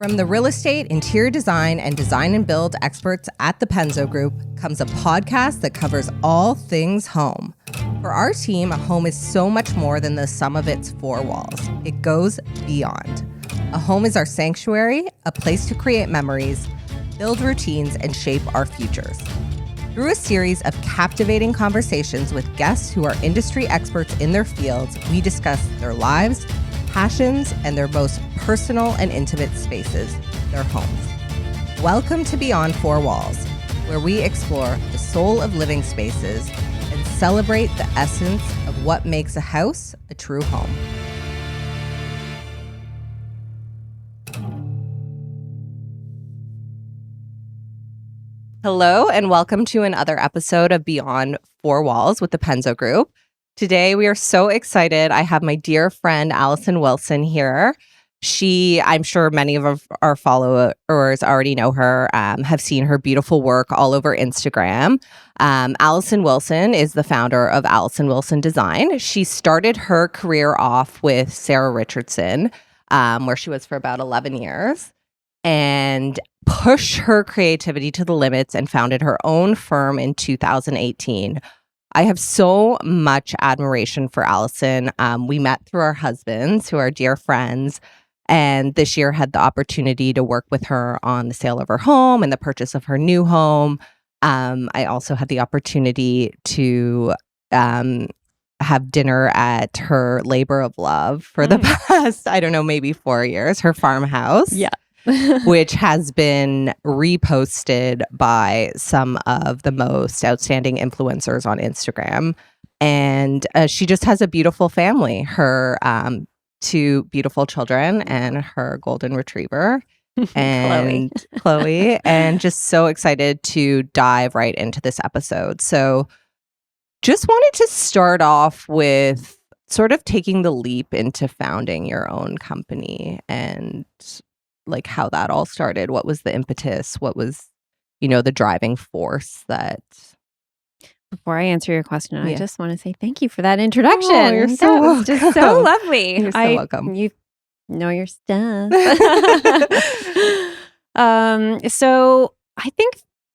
From the real estate, interior design, and design and build experts at the Penzo Group comes a podcast that covers all things home. For our team, a home is so much more than the sum of its four walls. It goes beyond. A home is our sanctuary, a place to create memories, build routines, and shape our futures. Through a series of captivating conversations with guests who are industry experts in their fields, we discuss their lives, passions, and their most personal and intimate spaces, their homes. Welcome to Beyond Four Walls, where we explore the soul of living spaces and celebrate the essence of what makes a house a true home. Hello, and welcome to another episode of Beyond Four Walls with the Penzo Group. Today, we are so excited. I have my dear friend, Allison Willson here. I'm sure many of our followers already know her, have seen her beautiful work all over Instagram. Allison Willson is the founder of Allison Willson Design. She started her career off with Sarah Richardson, where she was for about 11 years, and pushed her creativity to the limits and founded her own firm in 2018. I have so much admiration for Allison. We met through our husbands, who are dear friends, and this year had the opportunity to work with her on the sale of her home and the purchase of her new home. I also had the opportunity to have dinner at her labor of love for the past, maybe 4 years, her farmhouse. Yeah. Which has been reposted by some of the most outstanding influencers on Instagram. And she just has a beautiful family, her two beautiful children and her golden retriever and Chloe. And just so excited to dive right into this episode. So just wanted to start off with sort of taking the leap into founding your own company and like how that all started. What was the impetus? What was, the driving force that... Before I answer your question, I just want to say thank you for that introduction. Oh, you're so that was welcome. just so lovely. You're so welcome. You know your stuff. So I think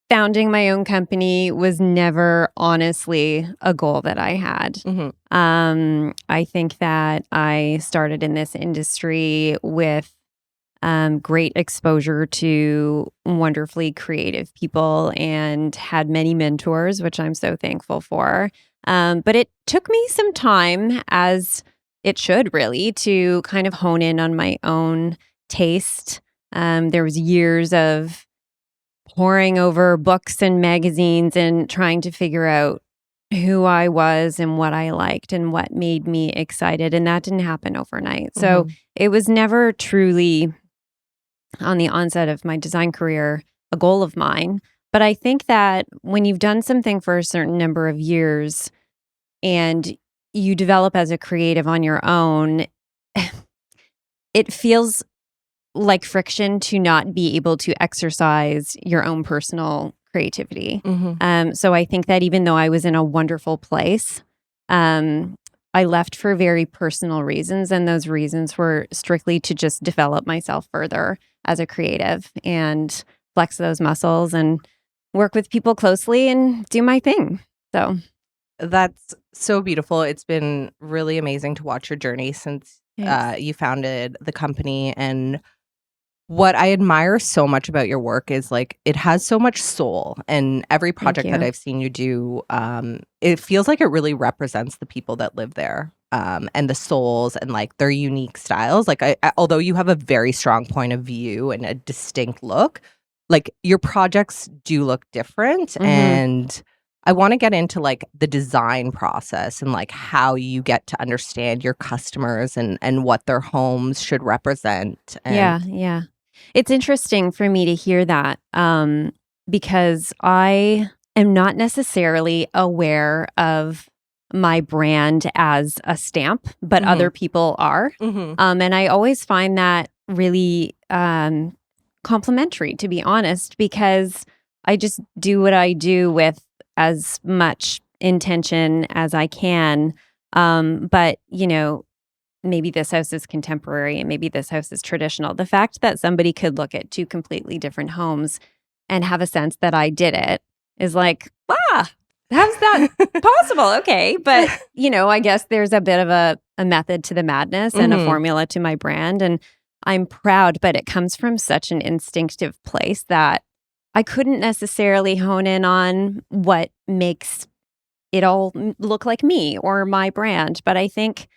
founding my own company was never honestly a goal that I had. Mm-hmm. I think that I started in this industry with great exposure to wonderfully creative people and had many mentors, which I'm so thankful for. But it took me some time, as it should really, to kind of hone in on my own taste. There was years of poring over books and magazines and trying to figure out who I was and what I liked and what made me excited. And that didn't happen overnight. So it was never truly, on the onset of my design career, a goal of mine. But I think that when you've done something for a certain number of years and you develop as a creative on your own, it feels like friction to not be able to exercise your own personal creativity. So I think that even though I was in a wonderful place, I left for very personal reasons, and those reasons were strictly to just develop myself further as a creative and flex those muscles and work with people closely and do my thing. So that's so beautiful. It's been really amazing to watch your journey since you founded the company. And what I admire so much about your work is like it has so much soul, and every project that I've seen you do, it feels like it really represents the people that live there, and the souls and like their unique styles. Like although you have a very strong point of view and a distinct look, like your projects do look different. And I want to get into like the design process and like how you get to understand your customers and what their homes should represent. And yeah. It's interesting for me to hear that because I am not necessarily aware of my brand as a stamp, but other people are. And I always find that really complimentary, to be honest, because I just do what I do with as much intention as I can. But, maybe this house is contemporary and maybe this house is traditional. The fact that somebody could look at two completely different homes and have a sense that I did it is like, how's that possible? Okay. But, I guess there's a bit of a method to the madness and a formula to my brand. And I'm proud, but it comes from such an instinctive place that I couldn't necessarily hone in on what makes it all look like me or my brand. But I think,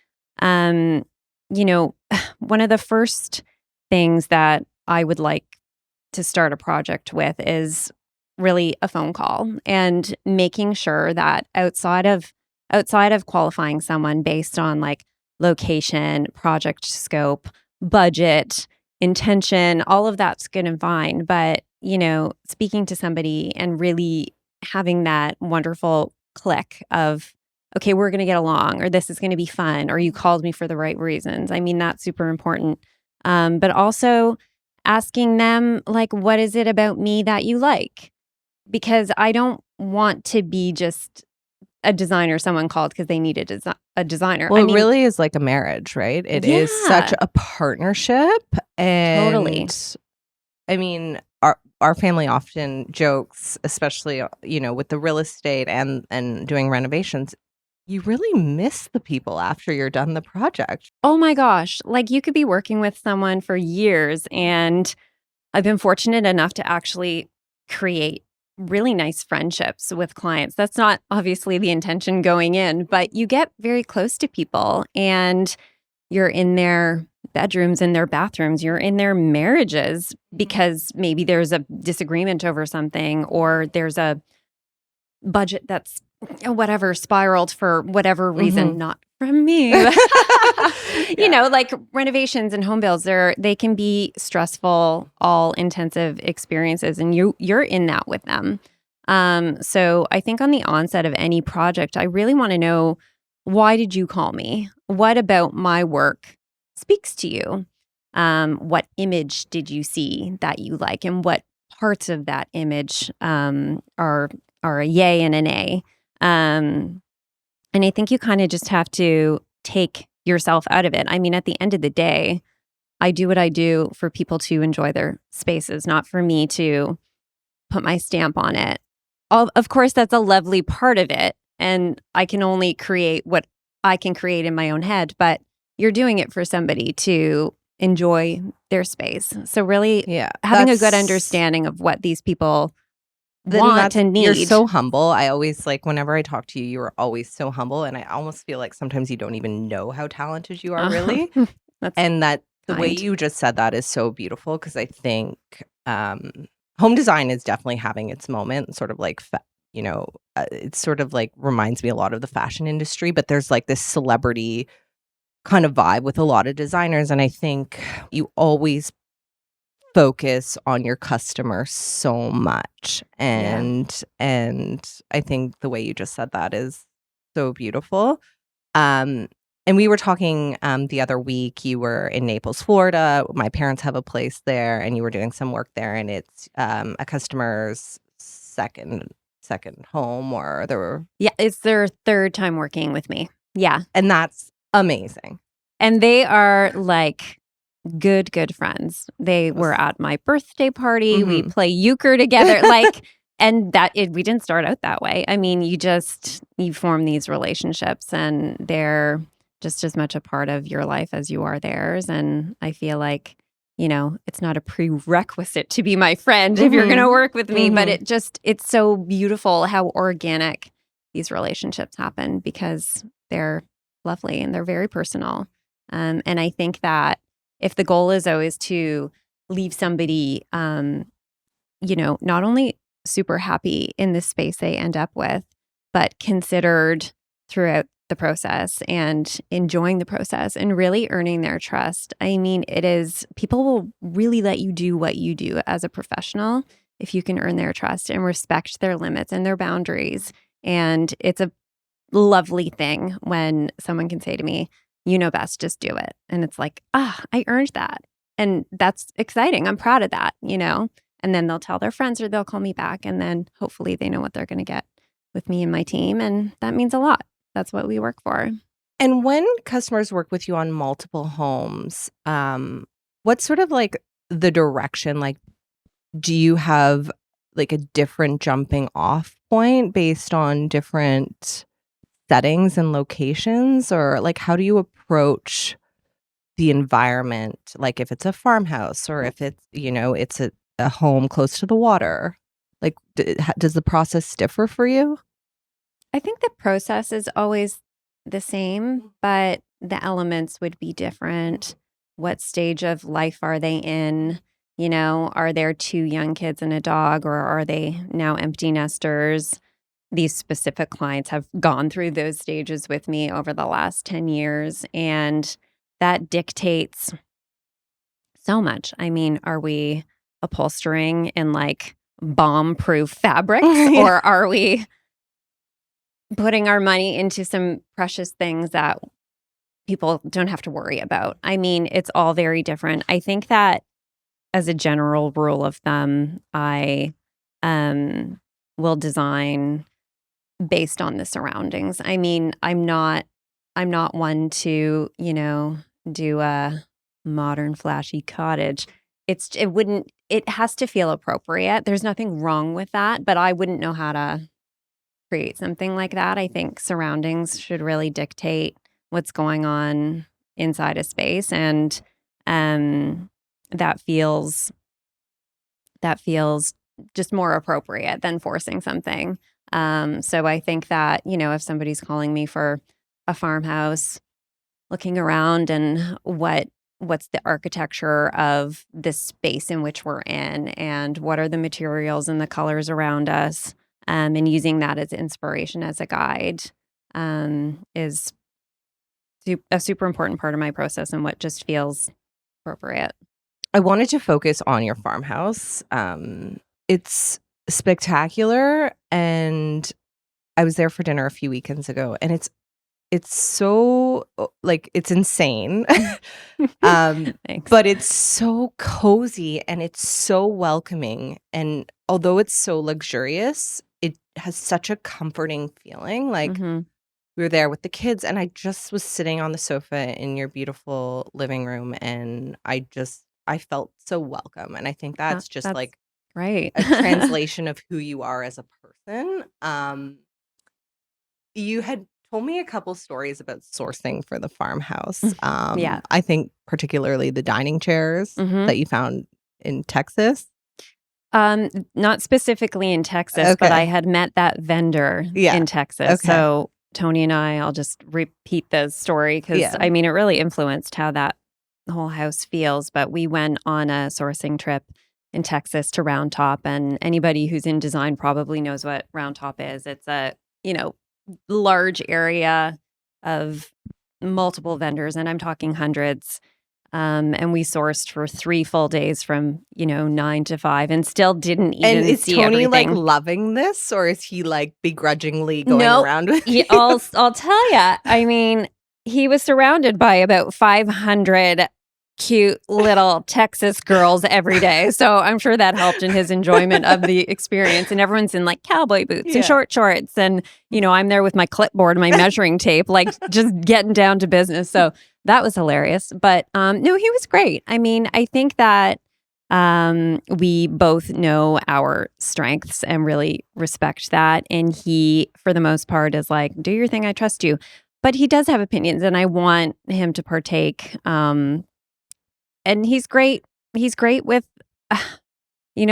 one of the first things that I would like to start a project with is really a phone call and making sure that outside of qualifying someone based on like location, project scope, budget, intention, all of that's good and fine. But, speaking to somebody and really having that wonderful click of, okay, we're going to get along, or this is going to be fun, or you called me for the right reasons. I mean, that's super important. But also asking them, like, what is it about me that you like? Because I don't want to be just a designer someone called because they need a designer. Well, it really is like a marriage, right? It is such a partnership. And totally. I mean, our family often jokes, especially, with the real estate and doing renovations, you really miss the people after you're done the project. Oh my gosh. Like you could be working with someone for years, and I've been fortunate enough to actually create really nice friendships with clients. That's not obviously the intention going in, but you get very close to people and you're in their bedrooms, in their bathrooms, you're in their marriages because maybe there's a disagreement over something, or there's a budget that's whatever spiraled for whatever reason, not from me. Like renovations and home builds, they can be stressful, all intensive experiences, and you're in that with them. So I think on the onset of any project, I really want to know, why did you call me? What about my work speaks to you? What image did you see that you like, and what parts of that image are a yay and an A? And I think you kind of just have to take yourself out of it. I mean, at the end of the day, I do what I do for people to enjoy their spaces, not for me to put my stamp on it. Of course, that's a lovely part of it. And I can only create what I can create in my own head, but you're doing it for somebody to enjoy their space. So really having a good understanding of what these people want and need. You're so humble. I always whenever I talk to you, you're always so humble. And I almost feel like sometimes you don't even know how talented you are, really. And that the way you just said that is so beautiful, because I think home design is definitely having its moment, sort of like, it sort of like reminds me a lot of the fashion industry, but there's like this celebrity kind of vibe with a lot of designers. And I think you always focus on your customer so much. And I think the way you just said that is so beautiful. And we were talking the other week, you were in Naples, Florida. My parents have a place there, and you were doing some work there, and it's a customer's second home, or there were... Yeah, it's their third time working with me. Yeah. And that's amazing. And they are like good friends. They were at my birthday party. We play euchre together. And we didn't start out that way. I mean, you form these relationships, and they're just as much a part of your life as you are theirs. And I feel like, it's not a prerequisite to be my friend if you're going to work with me, but it's so beautiful how organic these relationships happen, because they're lovely and they're very personal. And I think that if the goal is always to leave somebody, not only super happy in the space they end up with, but considered throughout the process and enjoying the process and really earning their trust. I mean, people will really let you do what you do as a professional if you can earn their trust and respect their limits and their boundaries. And it's a lovely thing when someone can say to me, "You know best, just do it." And it's like, I earned that. And that's exciting. I'm proud of that, And then they'll tell their friends, or they'll call me back. And then hopefully they know what they're going to get with me and my team. And that means a lot. That's what we work for. And when customers work with you on multiple homes, what's sort of like the direction? Like, do you have like a different jumping off point based on different settings and locations? Or like, how do you approach the environment? Like, if it's a farmhouse or if it's, it's a home close to the water, like, does the process differ for you? I think the process is always the same, but the elements would be different. What stage of life are they in? Are there 2 young kids and a dog, or are they now empty nesters? These specific clients have gone through those stages with me over the last 10 years, and that dictates so much. I mean, are we upholstering in like bomb-proof fabrics, Yeah. or are we putting our money into some precious things that people don't have to worry about? I mean, it's all very different. I think that as a general rule of thumb, I will design based on the surroundings. I mean, I'm not one to, do a modern flashy cottage. It has to feel appropriate. There's nothing wrong with that, but I wouldn't know how to create something like that. I think surroundings should really dictate what's going on inside a space, and that feels just more appropriate than forcing something. So I think that, if somebody's calling me for a farmhouse, looking around and what's the architecture of the space in which we're in, and what are the materials and the colors around us, and using that as inspiration, as a guide, is a super important part of my process, and what just feels appropriate. I wanted to focus on your farmhouse. It's spectacular, and I was there for dinner a few weekends ago, and it's so like, it's insane. Thanks. But it's so cozy and it's so welcoming, and although it's so luxurious, it has such a comforting feeling. Like, Mhm. we were there with the kids, and I just was sitting on the sofa in your beautiful living room, and I felt so welcome, and I think that's just, That's like, right. a translation of who you are as a person. You had told me a couple stories about sourcing for the farmhouse. Yeah. I think particularly the dining chairs Mhm. that you found in Texas. Not specifically in Texas, but I Okay. had met that vendor Yeah. in Texas. Okay. So Tony and I'll just repeat the story because Yeah. I mean, it really influenced how that whole house feels. But we went on a sourcing trip in Texas to Round Top, and anybody who's in design probably knows what Round Top is. It's a, large area of multiple vendors, and I'm talking hundreds. And we sourced for 3 full days from, 9 to 5, and still didn't And even is see Tony, like, everything. loving this, or is he, like, begrudgingly going No, around with you? I'll tell ya. I mean, he was surrounded by about 500 cute little Texas girls every day. So I'm sure that helped in his enjoyment of the experience. And everyone's in like cowboy boots and Yeah. short shorts. And, I'm there with my clipboard, my measuring tape, like just getting down to business. So that was hilarious. But no, he was great. I mean, I think that we both know our strengths and really respect that. And he, for the most part, is like, do your thing. I trust you. But he does have opinions, and I want him to partake. And he's great. He's great with,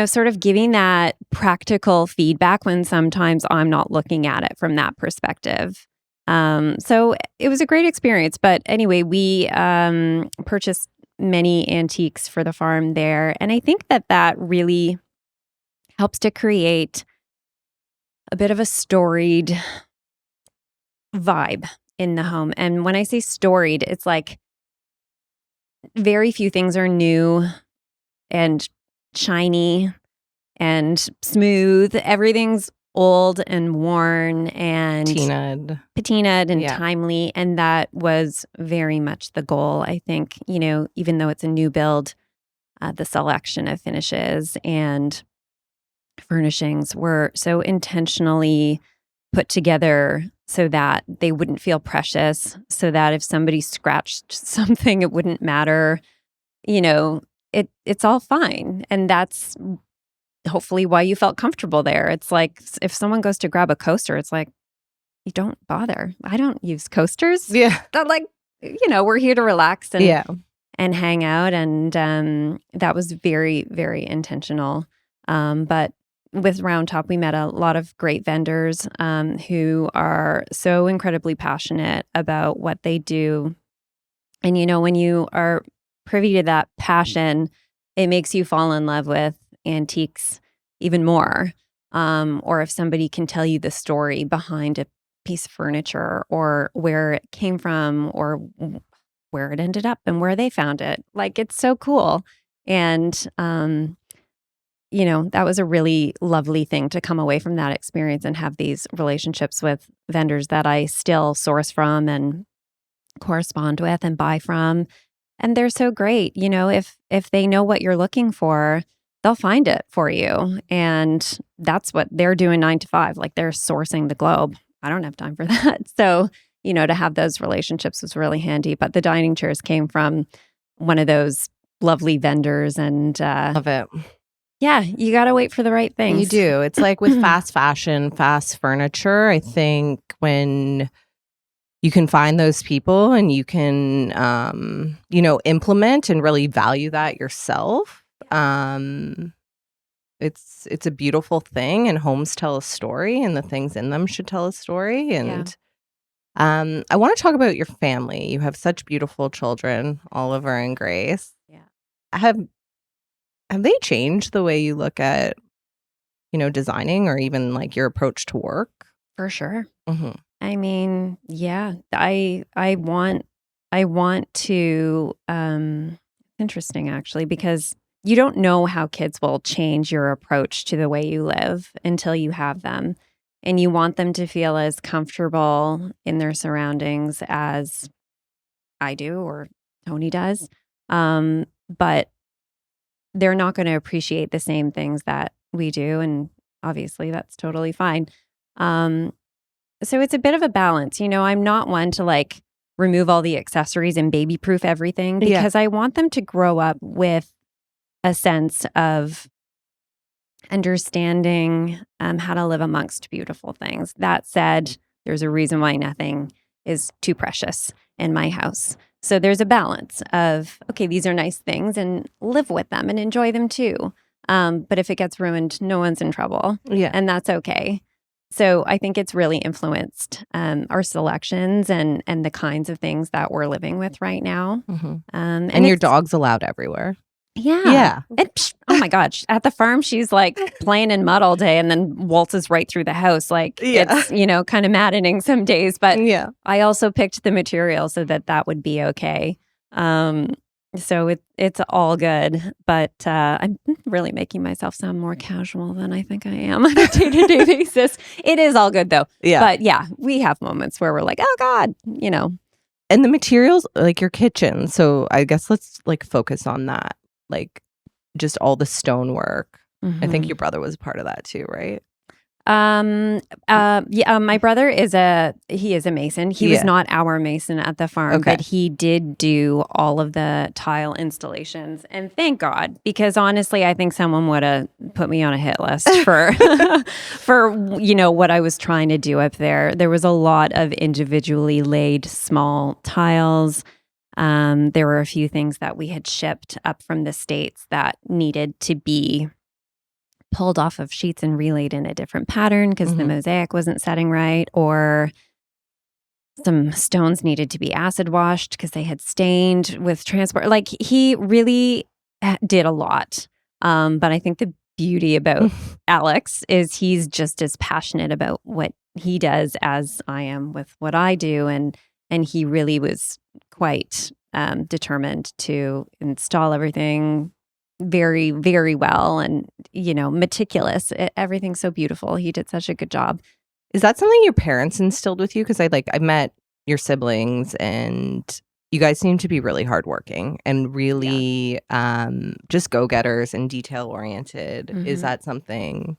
sort of giving that practical feedback when sometimes I'm not looking at it from that perspective. So it was a great experience. But anyway, we purchased many antiques for the farm there. And I think that really helps to create a bit of a storied vibe in the home. And when I say storied, it's like very few things are new and shiny and smooth. Everything's old and worn and patinaed and Yeah. timely. And that was very much the goal. I think, even though it's a new build, the selection of finishes and furnishings were so intentionally put together so that they wouldn't feel precious, so that if somebody scratched something, it wouldn't matter. You know, it's all fine. And that's hopefully why you felt comfortable there. It's like if someone goes to grab a coaster, it's like, you don't bother. I don't use coasters. Yeah. They're like, we're here to relax and Yeah. and hang out. And that was very, very intentional. But with Round Top, we met a lot of great vendors who are so incredibly passionate about what they do. And, when you are privy to that passion, it makes you fall in love with antiques even more. Or if somebody can tell you the story behind a piece of furniture or where it came from or where it ended up and where they found it. Like, it's so cool. And, that was a really lovely thing to come away from that experience and have these relationships with vendors that I still source from and correspond with and buy from. And they're so great. If they know what you're looking for, they'll find it for you. And that's what they're doing 9 to 5. Like, they're sourcing the globe. I don't have time for that. So, to have those relationships was really handy. But the dining chairs came from one of those lovely vendors. And Love it. yeah, you got to wait for the right things. You do. It's like with fast fashion, fast furniture. I think when you can find those people and you can, implement and really value that yourself. It's a beautiful thing, and homes tell a story, and the things in them should tell a story. And I want to talk about your family. You have such beautiful children, Oliver and Grace. Yeah. Have they changed the way you look at, designing or even like your approach to work? For sure. Mm-hmm. I mean, yeah, I want to, interesting actually, because you don't know how kids will change your approach to the way you live until you have them. And you want them to feel as comfortable in their surroundings as I do or Tony does. But they're not going to appreciate the same things that we do. And obviously that's totally fine. So it's a bit of a balance. I'm not one to like remove all the accessories and baby proof everything because I want them to grow up with a sense of understanding how to live amongst beautiful things. That said, there's a reason why nothing is too precious in my house. So there's a balance of, okay, these are nice things and live with them and enjoy them too. But if it gets ruined, no one's in trouble. Yeah. And that's okay. So I think it's really influenced our selections and the kinds of things that we're living with right now. Mm-hmm. And your dog's allowed everywhere. Yeah. And, oh my gosh. At the farm, she's like playing in mud all day and then waltzes right through the house. Like it's, kind of maddening some days. But I also picked the material so that would be okay. So it's all good. But I'm really making myself sound more casual than I think I am on a day-to-day basis. It is all good though. Yeah. But yeah, we have moments where we're like, oh God, And the materials, like your kitchen. So I guess let's like focus on that. Like just all the stonework. Mm-hmm. I think your brother was a part of that too, right? My brother is a mason. He was not our mason at the farm, but he did do all of the tile installations. And thank God, because honestly, I think someone would have put me on a hit list for what I was trying to do up there. There was a lot of individually laid small tiles. There were a few things that we had shipped up from the States that needed to be pulled off of sheets and relayed in a different pattern because the mosaic wasn't setting right, or some stones needed to be acid washed because they had stained with transport. Like, he really did a lot. But I think the beauty about Alex is he's just as passionate about what he does as I am with what I do. And he really was quite determined to install everything very, very well and, meticulous. Everything's so beautiful. He did such a good job. Is that something your parents instilled with you? Because I met your siblings and you guys seem to be really hardworking and really just go-getters and detail-oriented. Mm-hmm. Is that something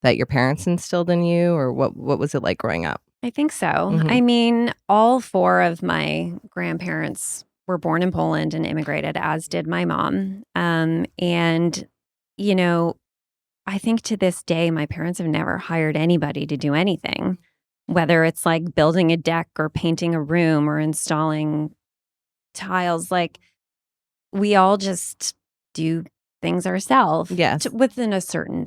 that your parents instilled in you, or what was it like growing up? I think so. Mhm. I mean, all 4 of my grandparents were born in Poland and immigrated, as did my mom. And, you know, I think to this day, my parents have never hired anybody to do anything, whether it's like building a deck or painting a room or installing tiles. Like, we all just do things ourselves Yes. within a certain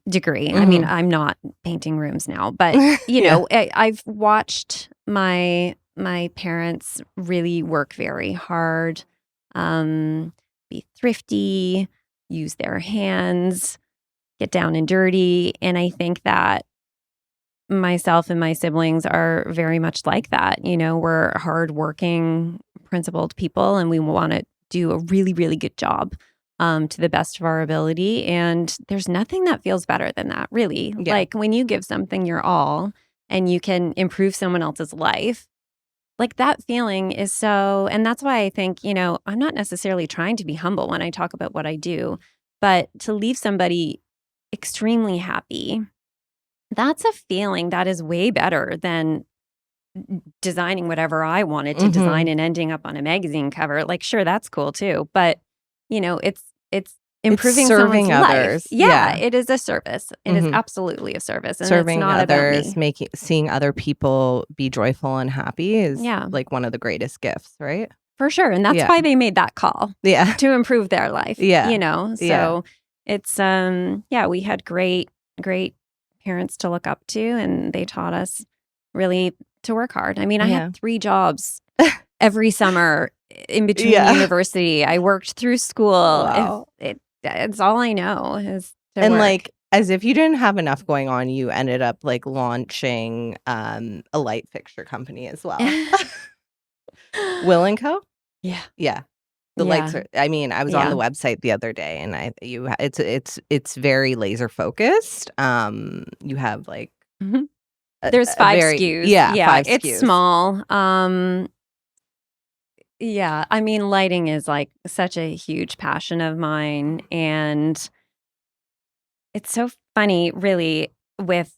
degree. I mean, I'm not painting rooms now, but you Yeah. know, I've watched my parents really work very hard, be thrifty, use their hands, get down and dirty, and I think that myself and my siblings are very much like that. You know, we're hardworking, principled people, and we want to do a really, really good job to the best of our ability. And there's nothing that feels better than that, really. Yeah. Like when you give something your all and you can improve someone else's life, like that feeling is so, and that's why I think, you know, I'm not necessarily trying to be humble when I talk about what I do, but to leave somebody extremely happy, that's a feeling that is way better than designing whatever I wanted to design and ending up on a magazine cover. Like, sure, that's cool too, but you know, it's improving someone's serving life. others. Yeah, it is a service. It is Mhm. absolutely a service, and it's Serving not about others, me. seeing other people be joyful and happy is Yeah, like one of the greatest gifts, right? for sure. And that's Yeah. why they made that call Yeah. to improve their life. Yeah. You know, Yeah. so it's yeah, we had great parents to look up to, and they taught us really to work hard. I mean, I Yeah. had 3 jobs every summer in between Yeah. university. I worked through school. Wow. It's all I know is to And work. like as if you didn't have enough going on, you ended up like launching a light fixture company as well. Will and Co? Yeah. Yeah. The Yeah. lights are I mean, I was on the Yeah. website the other day and it's very laser focused. You have like Mhm. a There's a 5 very SKUs. yeah, Yeah, 5 it's SKUs. small. Yeah, I mean, lighting is like such a huge passion of mine, and it's so funny, really, with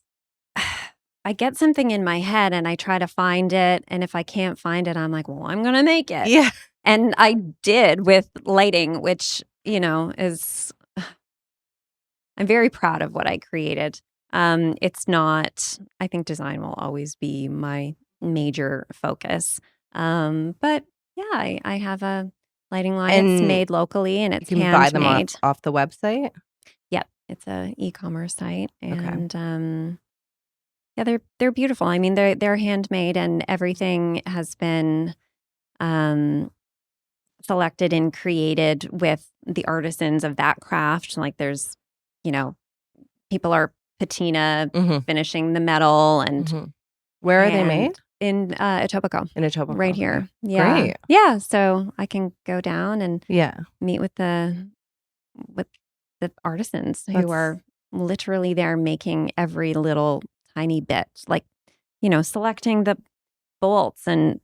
I get something in my head and I try to find it, and if I can't find it, I'm like, "Well, I'm gonna make it." Yeah. And I did with lighting, which, you know, is I'm very proud of what I created. It's not I think design will always be my major focus. But yeah, I have a lighting line. It's And made locally and you it's can buy them handmade. off the website? Yep, it's a e-commerce site, Okay. and yeah, they're beautiful. I mean, they're handmade, and everything has been um, selected and created with the artisans of that craft. Like there's, you know, people are patina Mhm. finishing the metal and Mhm. Where are they made? in Etobicoke In Etobicoke, right okay. here. Yeah. Great. Yeah. So I can go down and Yeah. meet with with the artisans who That's are literally there making every little tiny bit, like, you know, selecting the bolts, and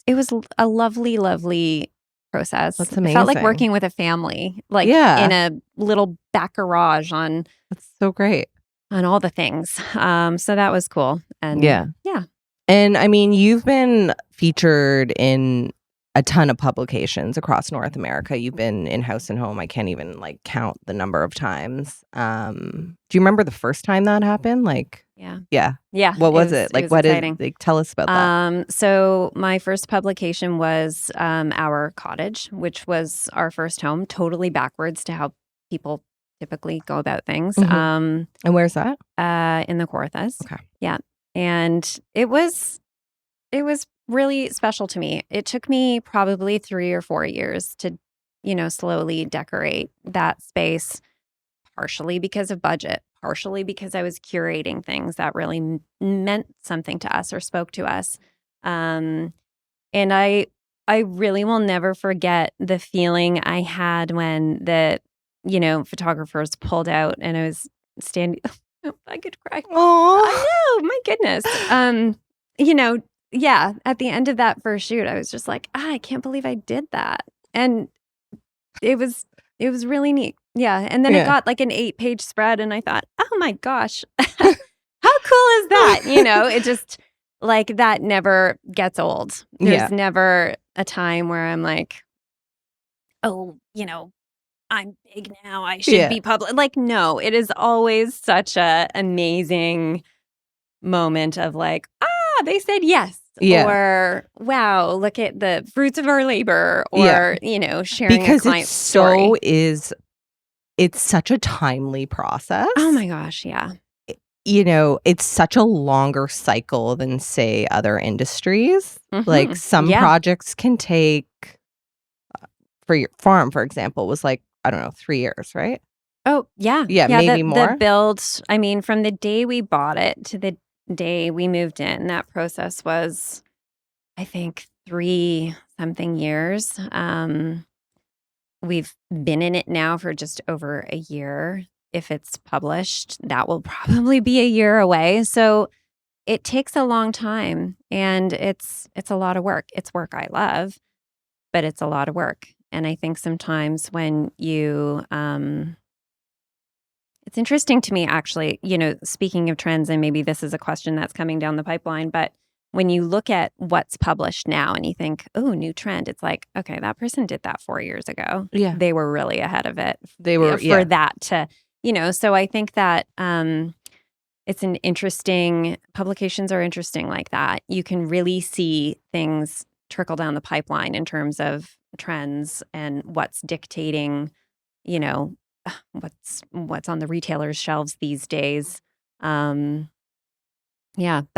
it was a lovely, lovely process. that's It felt like amazing. working with a family, like in Yeah. a little back garage That's so great. on all the things. So that was cool. And Yeah. yeah. And I mean, you've been featured in a ton of publications across North America. You've been in House and Home. I can't even like count the number of times. Do you remember the first time that happened? Like, Yeah. yeah. Yeah. What was it? It Like, was what is exciting. like? Tell us about that. So my first publication was Our Cottage, which was our first home, totally backwards to how people typically go about things. Mhm. And where's that? In the Kawarthas. Okay. Yeah. And it was really special to me. It took me probably 3 or 4 years to, you know, slowly decorate that space, partially because of budget, partially because I was curating things that really meant something to us or spoke to us. Um, and I really will never forget the feeling I had when the, you know, photographers pulled out and I was standing. I could cry. I Oh. know, my goodness. You know, yeah, at the end of that first shoot, I was just like, I can't believe I did that. And it was really neat. Yeah. And then it Yeah. got like an 8-page spread and I thought, oh my gosh, How cool is that? It just like that never gets old. There's never a time where I'm like, oh, I'm big now. I should be public. Like, no, it is always such a amazing moment of like, they said yes. Yeah. Or, wow, look at the fruits of our labor. Or, sharing because a client's story. It's such a timely process. Oh my gosh, yeah. It's such a longer cycle than, say, other industries. Like some projects can take, for your farm, for example, was like, I don't know, 3 years, right? Oh, yeah. Yeah, maybe more. The build, I mean, from the day we bought it to the day we moved in, that process was, I think, 3-something years. We've been in it now for just over a year. If it's published, that will probably be a year away. So it takes a long time, and it's a lot of work. It's work I love, but it's a lot of work. And I think sometimes when you, it's interesting to me, actually, speaking of trends, and maybe this is a question that's coming down the pipeline, but when you look at what's published now and you think, oh, new trend, it's like, okay, that person did that 4 years ago. Yeah. They were really ahead of it. They were, for that to, so I think that it's an interesting, publications are interesting like that. You can really see things trickle down the pipeline in terms of trends and what's dictating, what's on the retailers' shelves these days. But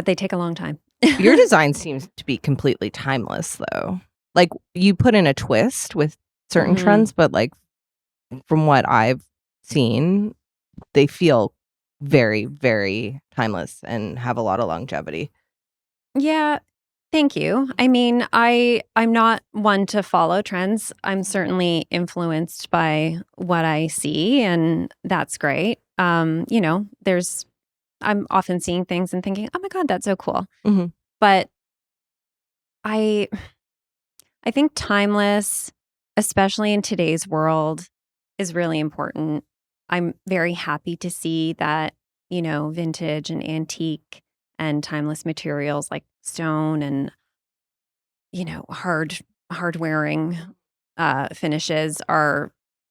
they take a long time. Your design seems to be completely timeless, though. Like, you put in a twist with certain trends, but like from what I've seen, they feel very, very timeless and have a lot of longevity. Yeah. Thank you. I mean, I'm not one to follow trends. I'm certainly influenced by what I see, and that's great. I'm often seeing things and thinking, "Oh my God, that's so cool." Mm-hmm. But I think timeless, especially in today's world, is really important. I'm very happy to see that, vintage and antique and timeless materials like stone and, hard wearing finishes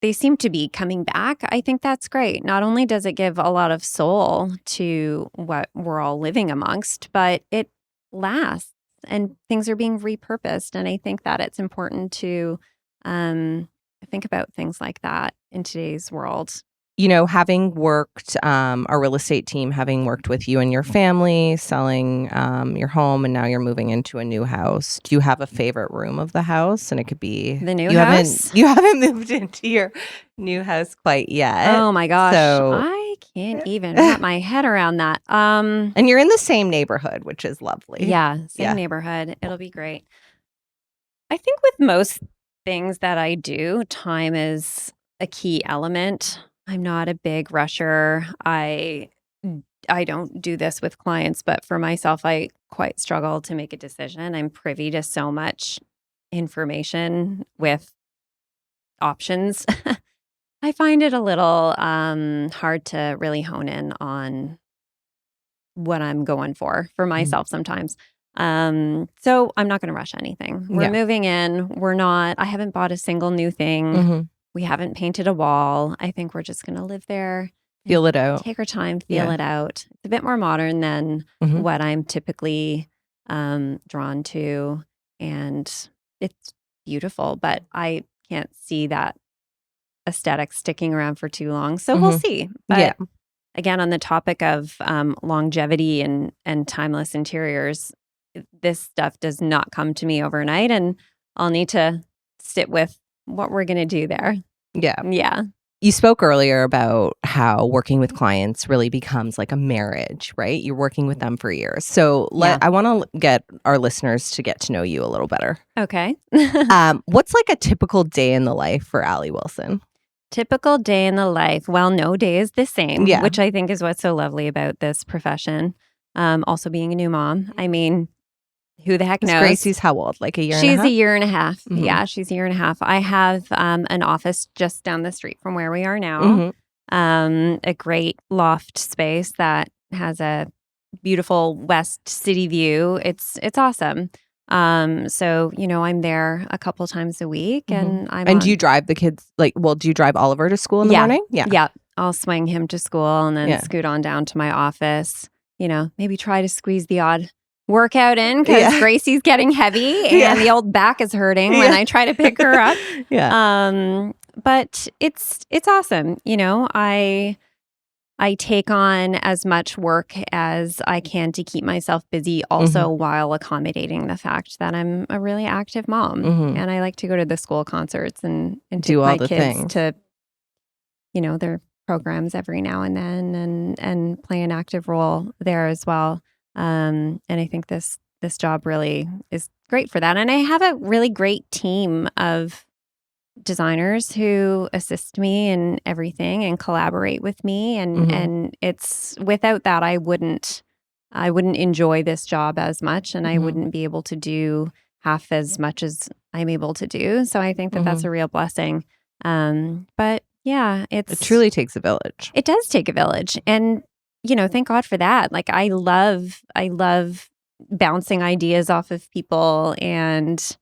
they seem to be coming back. I think that's great. Not only does it give a lot of soul to what we're all living amongst, but it lasts and things are being repurposed. And I think that it's important to think about things like that in today's world. Having worked, our real estate team, having worked with you and your family, selling your home, and now you're moving into a new house. Do you have a favorite room of the house? And it could be the new house. You haven't moved into your new house quite yet. Oh my gosh, so, I can't even wrap my head around that. And you're in the same neighborhood, which is lovely. Yeah, same neighborhood. It'll be great. I think with most things that I do, time is a key element. I'm not a big rusher. I don't do this with clients, but for myself, I quite struggle to make a decision. I'm privy to so much information with options. I find it a little hard to really hone in on what I'm going for myself sometimes. So I'm not going to rush anything. We're moving in. I haven't bought a single new thing. Mm-hmm. We haven't painted a wall. I think we're just going to live there. Feel it out. Take our time, feel it out. It's a bit more modern than what I'm typically drawn to. And it's beautiful, but I can't see that aesthetic sticking around for too long. So we'll see. But again, on the topic of longevity and timeless interiors, this stuff does not come to me overnight. And I'll need to sit with what we're going to do there. Yeah. You spoke earlier about how working with clients really becomes like a marriage, right? You're working with them for years. So I want to get our listeners to get to know you a little better. Okay. What's like a typical day in the life for Allie Willson? Typical day in the life. Well, no day is the same, which I think is what's so lovely about this profession. Also being a new mom. I mean, who the heck knows? Gracie's how old? Like a year and a half? She's a year and a half. Mm-hmm. Yeah, she's a year and a half. I have an office just down the street from where we are now. A great loft space that has a beautiful west city view. It's awesome. So, I'm there a couple times a week, and do you drive the kids? Do you drive Oliver to school in the morning? Yeah. I'll swing him to school and then Yeah. scoot on down to my office. Maybe try to squeeze the odd workout in because Gracie's getting heavy and the old back is hurting when I try to pick her up. But it's awesome. I take on as much work as I can to keep myself busy, also while accommodating the fact that I'm a really active mom. And I like to go to the school concerts and do take all my the kids things. to, their programs every now and then and play an active role there as well. And I think this job really is great for that. And I have a really great team of designers who assist me in everything and collaborate with me, and it's without that I wouldn't enjoy this job as much, and I wouldn't be able to do half as much as I'm able to do. So I think that that's a real blessing. But yeah, it truly takes a village. It does take a village, and thank God for that. Like I love bouncing ideas off of people and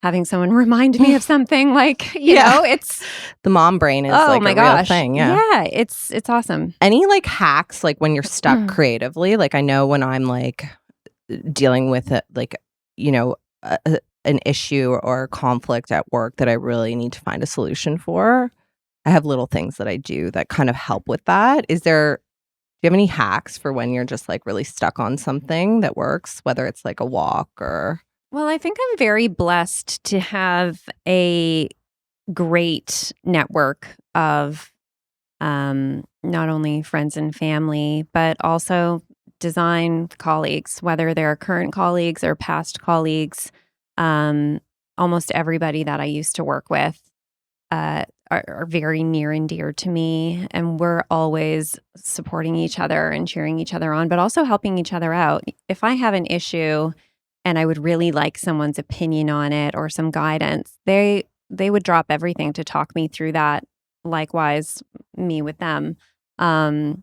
having someone remind me of something, it's the mom brain is a real thing. Yeah, it's awesome. Any hacks when you're stuck creatively? I know when I'm dealing with an issue or conflict at work that I really need to find a solution for, I have little things that I do that kind of help with that. Do you have any hacks for when you're just really stuck on something that works, whether it's a walk or... Well, I think I'm very blessed to have a great network of not only friends and family, but also design colleagues, whether they're current colleagues or past colleagues. Almost everybody that I used to work with are very near and dear to me. And we're always supporting each other and cheering each other on, but also helping each other out. If I have an issue and I would really like someone's opinion on it or some guidance, they would drop everything to talk me through that. Likewise, me with them. So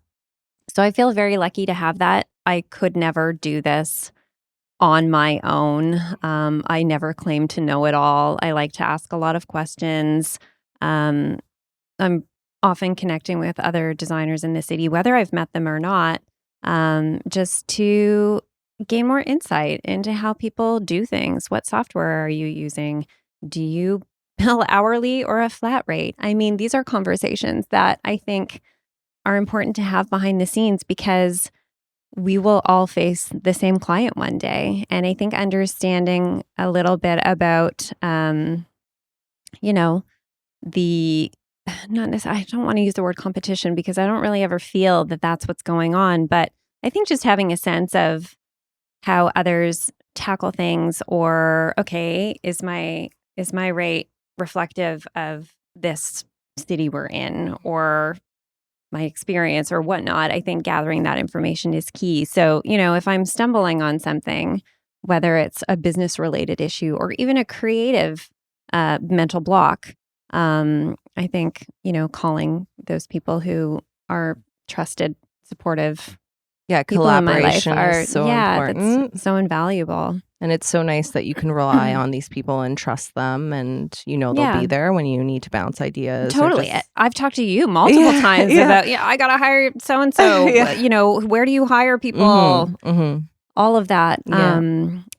I feel very lucky to have that. I could never do this on my own. I never claim to know it all. I like to ask a lot of questions. I'm often connecting with other designers in the city, whether I've met them or not, just to gain more insight into how people do things. What software are you using? Do you bill hourly or a flat rate? I mean, these are conversations that I think are important to have behind the scenes because we will all face the same client one day. And I think understanding a little bit about, I don't want to use the word competition because I don't really ever feel that that's what's going on. But I think just having a sense of how others tackle things, or, okay, is my rate reflective of this city we're in or my experience or whatnot. I think gathering that information is key. So, if I'm stumbling on something, whether it's a business related issue or even a creative mental block, I think, calling those people who are trusted, supportive, collaboration is so important. That's so invaluable. And it's so nice that you can rely on these people and trust them, and they'll be there when you need to bounce ideas. Totally. I've talked to you multiple times about, I got to hire so and so. Where do you hire people? All of that.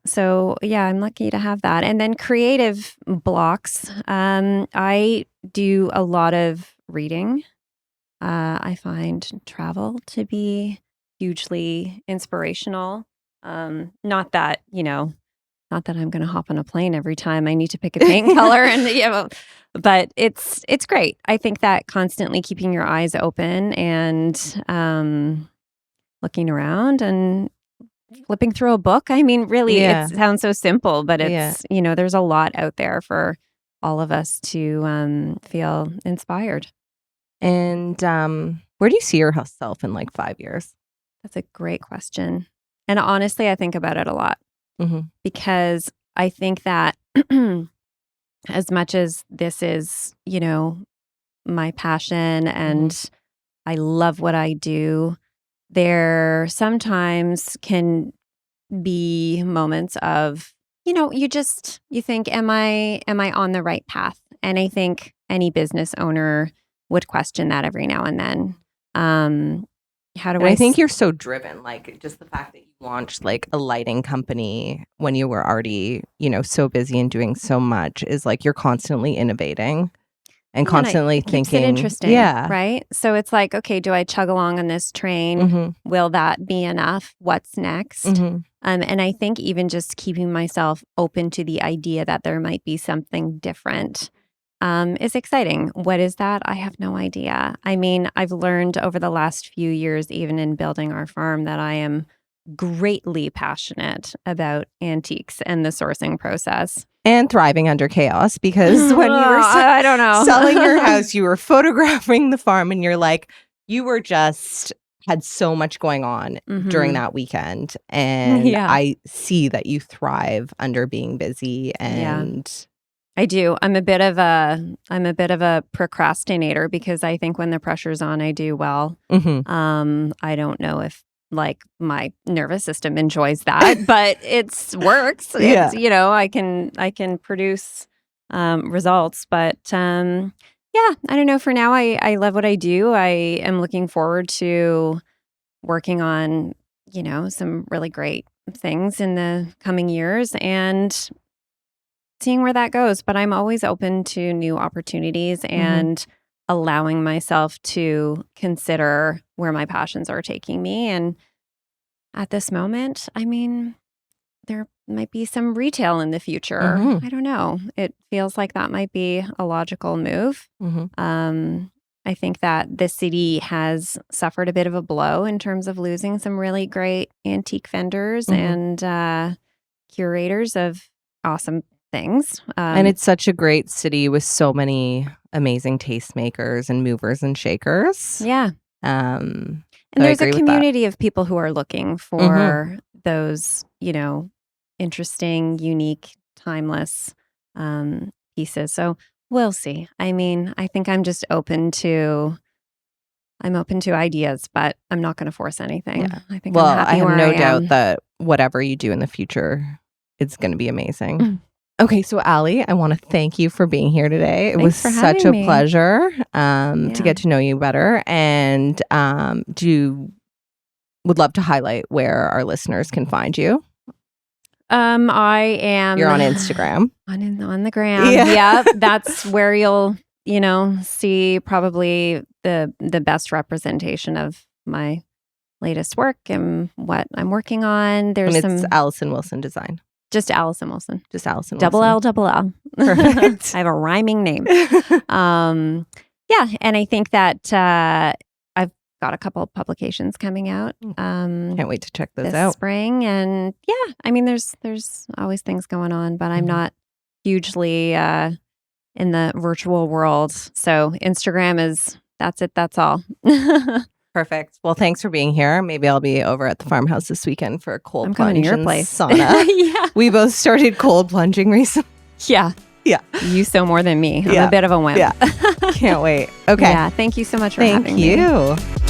So I'm lucky to have that. And then creative blocks. I do a lot of reading. I find travel to be hugely inspirational. Not that I'm going to hop on a plane every time I need to pick a paint color, and but it's great. I think that constantly keeping your eyes open and looking around and flipping through a book. I mean, really, it sounds so simple, but it's there's a lot out there for all of us to feel inspired. And where do you see yourself in 5 years? That's a great question. And honestly, I think about it a lot because I think that as much as this is, my passion and I love what I do, there sometimes can be moments of, you think, am I on the right path? And I think any business owner would question that every now and then. I think you're so driven, like just the fact that you launched like a lighting company when you were already, so busy and doing so much is like you're constantly innovating and constantly it thinking. Keeps it interesting, yeah. right? So it's like, okay, do I chug along on this train? Mm-hmm. Will that be enough? What's next? Mm-hmm. And I think even just keeping myself open to the idea that there might be something different is exciting. What is that? I have no idea. I mean, I've learned over the last few years, even in building our farm, that I am greatly passionate about antiques and the sourcing process. And thriving under chaos, because when you were I don't know. selling your house, you were photographing the farm, and you're like, you were just had so much going on during that weekend. And I see that you thrive under being busy. And I do. I'm a bit of a procrastinator, because I think when the pressure's on, I do well. I don't know if like my nervous system enjoys that, but it works. It's, I can produce results, but I don't know. For now, I love what I do. I am looking forward to working on, some really great things in the coming years and seeing where that goes. But I'm always open to new opportunities and allowing myself to consider where my passions are taking me. And at this moment, I mean, there might be some retail in the future. I don't know. It feels like that might be a logical move. I think that the city has suffered a bit of a blow in terms of losing some really great antique vendors and curators of awesome things. And it's such a great city with so many amazing tastemakers and movers and shakers. Yeah. And there's a community of people who are looking for those, interesting, unique, timeless pieces. So we'll see. I mean, I think I'm just open to ideas, but I'm not going to force anything. Yeah. I think I'm happy I have no I doubt that whatever you do in the future, it's going to be amazing. Okay, so Allie, I want to thank you for being here today. It was such a pleasure to get to know you better, and would love to highlight where our listeners can find you. I am. You're on Instagram. On the gram. Yeah, that's where you'll see probably the best representation of my latest work and what I'm working on. It's Allison Willson Design. Just Allison Wilson. Just Allison Double Wilson. L. Perfect. I have a rhyming name. And I think that I've got a couple of publications coming out. Can't wait to check those this out. spring. And I mean, there's always things going on, but I'm not hugely in the virtual world. So Instagram that's it. That's all. Perfect. Well, thanks for being here. Maybe I'll be over at the farmhouse this weekend for a cold I'm plunge coming to your and place. sauna. Yeah. We both started cold plunging recently. Yeah. Yeah. You so more than me. I'm a bit of a wimp. Yeah. Can't wait. Okay. Yeah. Thank you so much for having me. Thank you.